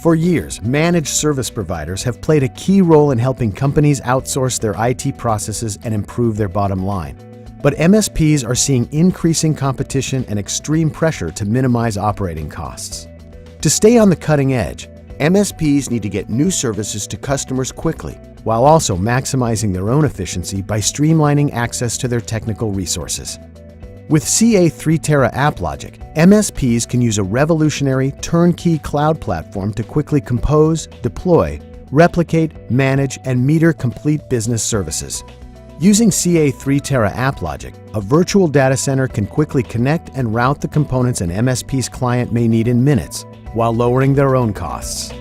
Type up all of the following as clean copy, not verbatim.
For years, managed service providers have played a key role in helping companies outsource their IT processes and improve their bottom line. But MSPs are seeing increasing competition and extreme pressure to minimize operating costs. To stay on the cutting edge, MSPs need to get new services to customers quickly, while also maximizing their own efficiency by streamlining access to their technical resources. With CA3 applogic, MSPs can use a revolutionary turnkey cloud platform to quickly compose, deploy, replicate, manage, and meter complete business services. Using CA3 applogic, a virtual data center can quickly connect and route the components an MSP's client may need in minutes, while lowering their own costs.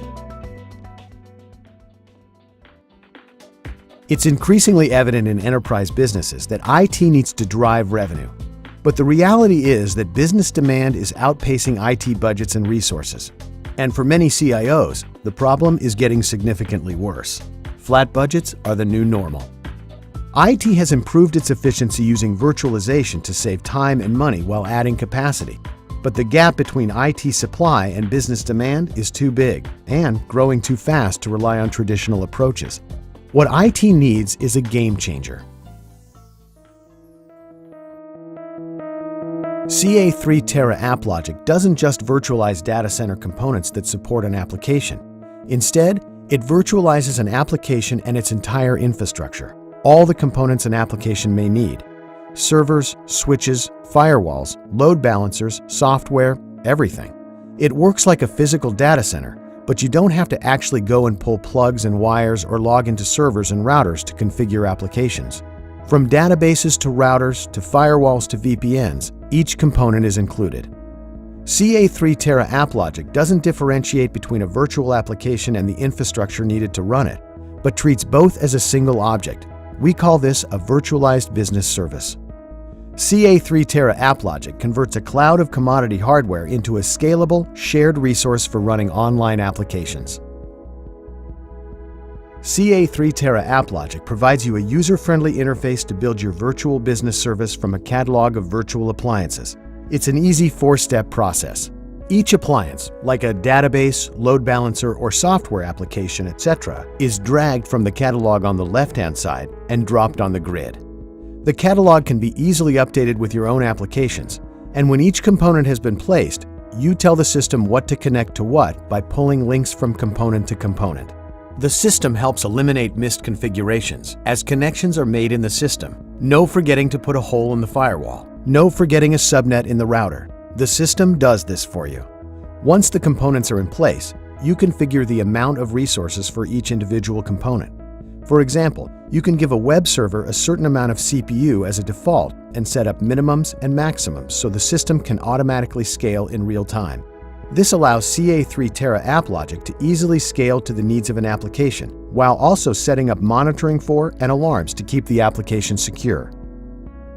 It's increasingly evident in enterprise businesses that IT needs to drive revenue. But the reality is that business demand is outpacing IT budgets and resources. And for many CIOs, the problem is getting significantly worse. Flat budgets are the new normal. IT has improved its efficiency using virtualization to save time and money while adding capacity. But the gap between IT supply and business demand is too big and growing too fast to rely on traditional approaches. What IT needs is a game changer. CA3 applogic doesn't just virtualize data center components that support an application. Instead, it virtualizes an application and its entire infrastructure, all the components an application may need. Servers, switches, firewalls, load balancers, software, everything. It works like a physical data center, but you don't have to actually go and pull plugs and wires or log into servers and routers to configure applications. From databases to routers to firewalls to VPNs, each component is included. CA3 applogic doesn't differentiate between a virtual application and the infrastructure needed to run it, but treats both as a single object. We call this a virtualized business service. CA3 applogic converts a cloud of commodity hardware into a scalable, shared resource for running online applications. CA3 applogic provides you a user-friendly interface to build your virtual business service from a catalog of virtual appliances. It's an easy four-step process. Each appliance, like a database, load balancer, or software application, etc., is dragged from the catalog on the left-hand side and dropped on the grid. The catalog can be easily updated with your own applications, and when each component has been placed, you tell the system what to connect to what by pulling links from component to component. The system helps eliminate missed configurations, as connections are made in the system. No forgetting to put a hole in the firewall. No forgetting a subnet in the router. The system does this for you. Once the components are in place, you configure the amount of resources for each individual component. For example, you can give a web server a certain amount of CPU as a default and set up minimums and maximums so the system can automatically scale in real time. This allows CA3 applogic to easily scale to the needs of an application, while also setting up monitoring for and alarms to keep the application secure.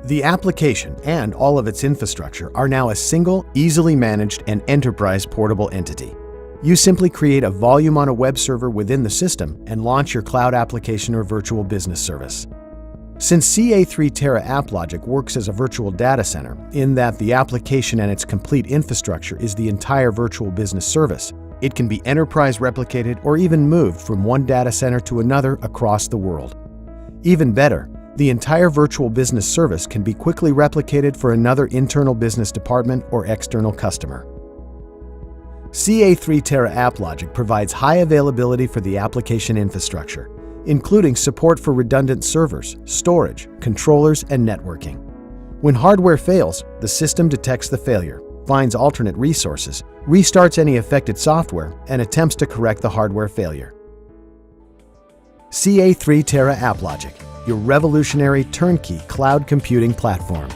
The application and all of its infrastructure are now a single, easily managed, and enterprise portable entity. You simply create a volume on a web server within the system and launch your cloud application or virtual business service. Since CA3 applogic works as a virtual data center, in that the application and its complete infrastructure is the entire virtual business service, it can be enterprise replicated or even moved from one data center to another across the world. Even better, the entire virtual business service can be quickly replicated for another internal business department or external customer. CA3 applogic provides high availability for the application infrastructure, including support for redundant servers, storage, controllers, and networking. When hardware fails, the system detects the failure, finds alternate resources, restarts any affected software, and attempts to correct the hardware failure. CA3 applogic, your revolutionary turnkey cloud computing platform.